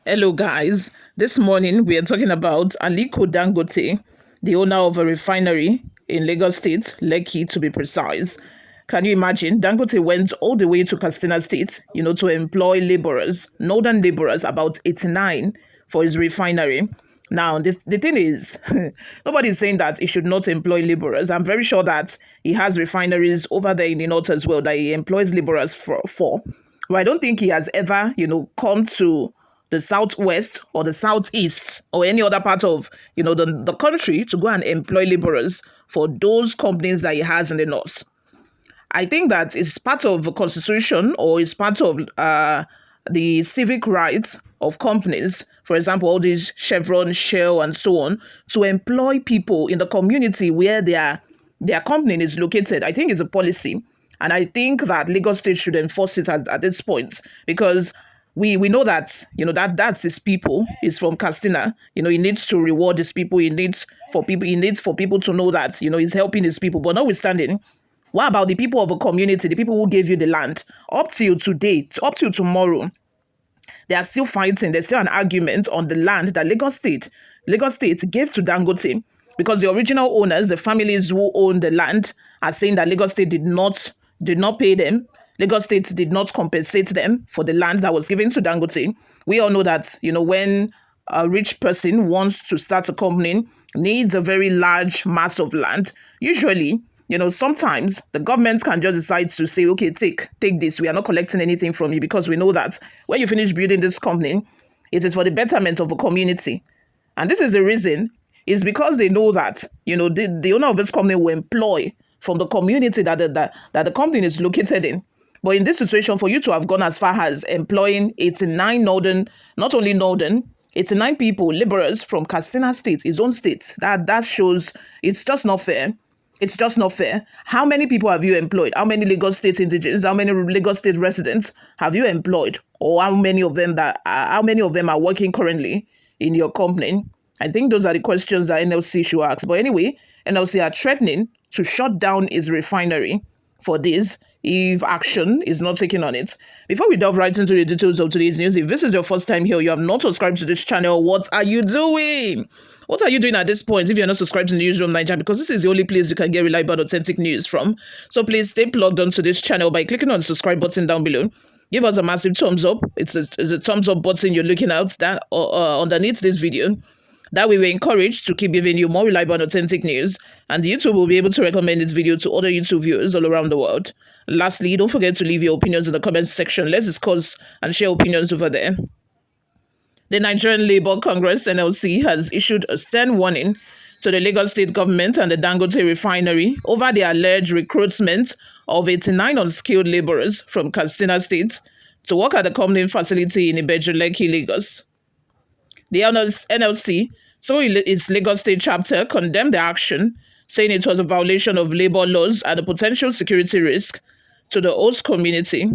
Hello, guys. This morning we are talking about Aliko Dangote, the owner of a refinery in Lagos State, Lekki to be precise. Can you imagine? Dangote went all the way to Katsina State, to employ laborers, northern laborers, about 89 for his refinery. Now, the thing is, nobody's saying that he should not employ laborers. I'm very sure that he has refineries over there in the north as well that he employs laborers for. But I don't think he has ever, come to the southwest or the southeast or any other part of the country to go and employ laborers for those companies that he has in the north. I think that it's part of the constitution or it's part of the civic rights of companies, for example, all these Chevron, Shell, and so on, to employ people in the community where their company is located. I think it's a policy. And I think that Lagos State should enforce it at this point because we know that that's his people. He's from Castina. He needs to reward his people. He needs for people to know that he's helping his people. But notwithstanding, what about the people of a community, the people who gave you the land? Up till today, up till tomorrow, they are still fighting. There's still an argument on the land that Lagos State gave to Dangote because the original owners, the families who own the land, are saying that Lagos State did not pay them. Lagos State did not compensate them for the land that was given to Dangote. We all know that, when a rich person wants to start a company, needs a very large mass of land, usually, sometimes the government can just decide to say, okay, take this. We are not collecting anything from you because we know that when you finish building this company, it is for the betterment of a community. And this is the reason, is because they know that, the owner of this company will employ from the community that the company is located in. But in this situation, for you to have gone as far as employing 89 northern, not only northern, 89 people, laborers from Katsina State, his own state, that shows it's just not fair. It's just not fair. How many people have you employed? How many Lagos State indigenous? How many Lagos State residents have you employed? Or how many of them are working currently in your company? I think those are the questions that NLC should ask. But anyway, NLC are threatening to shut down his refinery for this if action is not taken on it. Before we delve right into the details of today's news, if this is your first time here, you have not subscribed to this channel, what are you doing? What are you doing at this point if you're not subscribed to the Newsroom Nigeria? Because this is the only place you can get reliable, authentic news from. So please stay plugged onto this channel by clicking on the subscribe button down below. Give us a massive thumbs up. It's a thumbs up button you're looking at that underneath this video. That way, we're encouraged to keep giving you more reliable and authentic news, and YouTube will be able to recommend this video to other YouTube viewers all around the world. Lastly, don't forget to leave your opinions in the comments section. Let's discuss and share opinions over there. The Nigerian Labour Congress (NLC) has issued a stern warning to the Lagos State government and the Dangote Refinery over the alleged recruitment of 89 unskilled laborers from Katsina State to work at the company facility in Ibeju-Lekki, Lagos. The NLC, so its Lagos State chapter, condemned the action, saying it was a violation of labor laws and a potential security risk to the host community.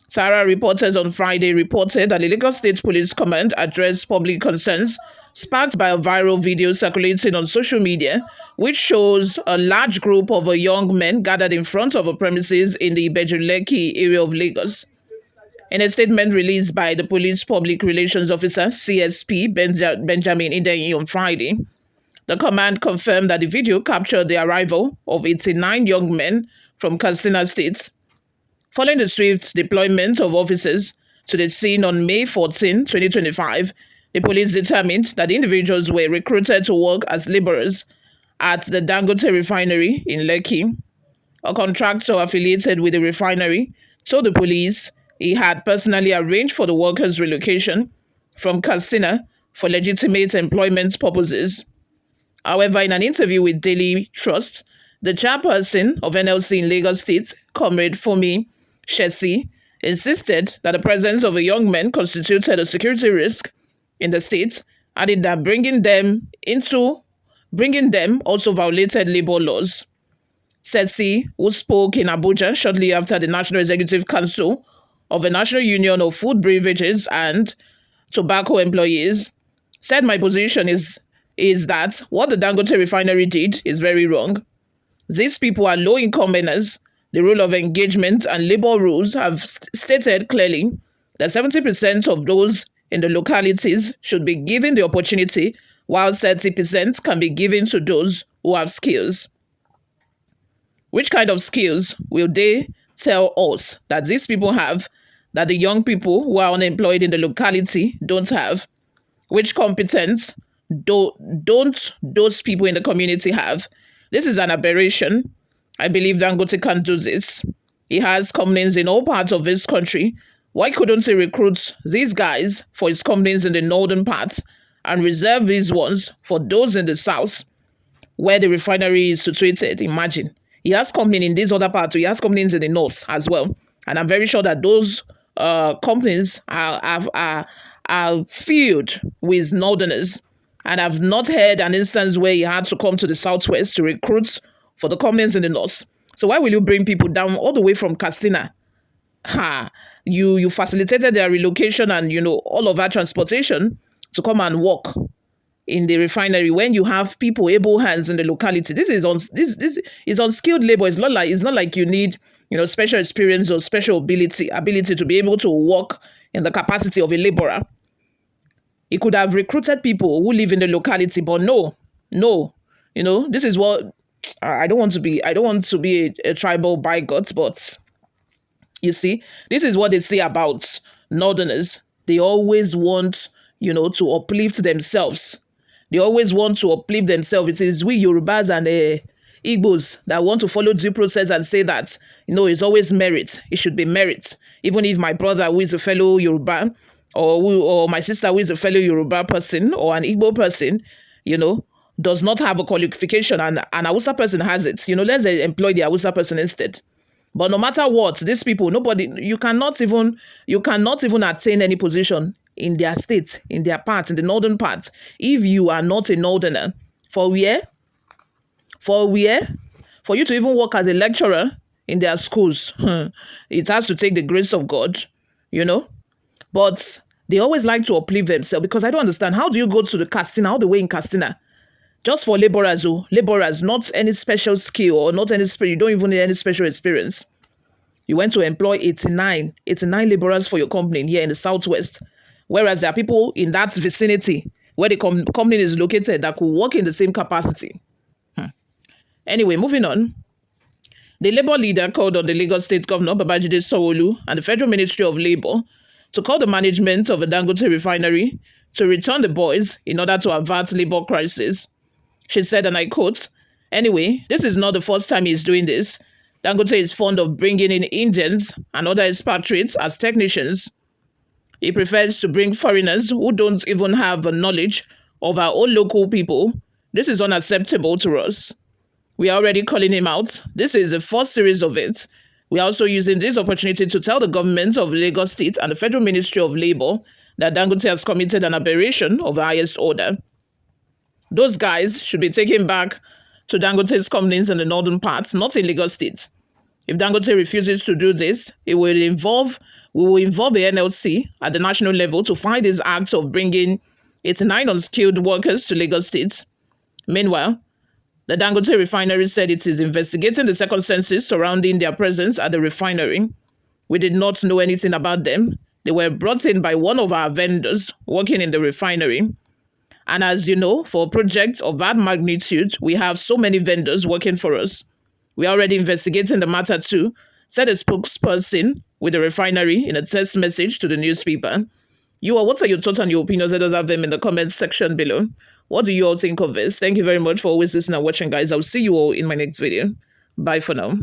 Sarah reporters on Friday reported that the Lagos State Police Command addressed public concerns sparked by a viral video circulating on social media, which shows a large group of young men gathered in front of a premises in the Ibeju-Lekki area of Lagos. In a statement released by the police public relations officer, CSP Benjamin Ideyi, on Friday, the command confirmed that the video captured the arrival of 89 young men from Katsina State. Following the swift deployment of officers to the scene on May 14, 2025, the police determined that the individuals were recruited to work as laborers at the Dangote Refinery in Lekki. A contractor affiliated with the refinery told the police he had personally arranged for the workers' relocation from Katsina for legitimate employment purposes. However, in an interview with Daily Trust, the chairperson of NLC in Lagos State, Comrade Fumi Shesi, insisted that the presence of the young men constituted a security risk in the state, adding that bringing them also violated labor laws. Sesi, who spoke in Abuja shortly after the National Executive Council of the National Union of Food, Beverages and Tobacco Employees, said my position is that what the Dangote Refinery did is very wrong. These people are low-income earners. The rule of engagement and labor rules have stated clearly that 70% of those in the localities should be given the opportunity, while 30% can be given to those who have skills. Which kind of skills will they tell us that these people have that the young people who are unemployed in the locality don't have? Which competence don't those people in the community have? This is an aberration. I believe Dangote can't do this. He has companies in all parts of this country. Why couldn't he recruit these guys for his companies in the northern parts and reserve these ones for those in the south where the refinery is situated? Imagine. He has companies in these other parts. He has companies in the north as well. And I'm very sure that those companies are filled with northerners. And I've not heard an instance where he had to come to the southwest to recruit for the companies in the north. So why will you bring people down all the way from Castina? You facilitated their relocation and all of that transportation to come and work in the refinery when you have people, able hands in the locality. This is unskilled labor. It's not like you need special experience or special ability to be able to work in the capacity of a laborer. He could have recruited people who live in the locality, but no. This is what I don't want to be a tribal bigot, but you see, this is what they say about northerners. They always want to uplift themselves. They always want to uplift themselves. It is we Yorubas and Igbos that want to follow due process and say that, it's always merit. It should be merit. Even if my brother who is a fellow Yoruba or my sister who is a fellow Yoruba person or an Igbo person, does not have a qualification and an Hausa person has it, let's employ the Hausa person instead. But no matter what, these people, you cannot even attain any position in their state, in their part, in the northern part, if you are not a northerner. For where? For you to even work as a lecturer in their schools, it has to take the grace of God, But they always like to uplift themselves, because I don't understand. How do you go to the Castina, all the way in Castina, just for laborers, not any special skill or not any you don't even need any special experience. You went to employ 89 laborers for your company here in the southwest, whereas there are people in that vicinity where the company is located that could work in the same capacity. Anyway, moving on. The Labour leader called on the Lagos State Governor Babajide Sanwo-Olu and the Federal Ministry of Labour to call the management of the Dangote Refinery to return the boys in order to avert labour crisis. She said, and I quote, "Anyway, this is not the first time he's doing this. Dangote is fond of bringing in Indians and other expatriates as technicians. He prefers to bring foreigners who don't even have the knowledge of our own local people. This is unacceptable to us. We are already calling him out. This is the first series of it. We are also using this opportunity to tell the government of Lagos State and the Federal Ministry of Labour that Dangote has committed an aberration of the highest order. Those guys should be taken back to Dangote's companies in the northern parts, not in Lagos State. If Dangote refuses to do this, we will involve the NLC at the national level to find these acts of bringing 89 unskilled workers to Lagos State. Meanwhile, the Dangote Refinery said it is investigating the circumstances surrounding their presence at the refinery. We did not know anything about them. They were brought in by one of our vendors working in the refinery. And as you know, for a project of that magnitude, we have so many vendors working for us. We are already investigating the matter too," said a spokesperson with the refinery in a text message to the newspaper. What are your thoughts and your opinions? Let us have them in the comments section below. What do you all think of this? Thank you very much for always listening and watching, guys. I'll see you all in my next video. Bye for now.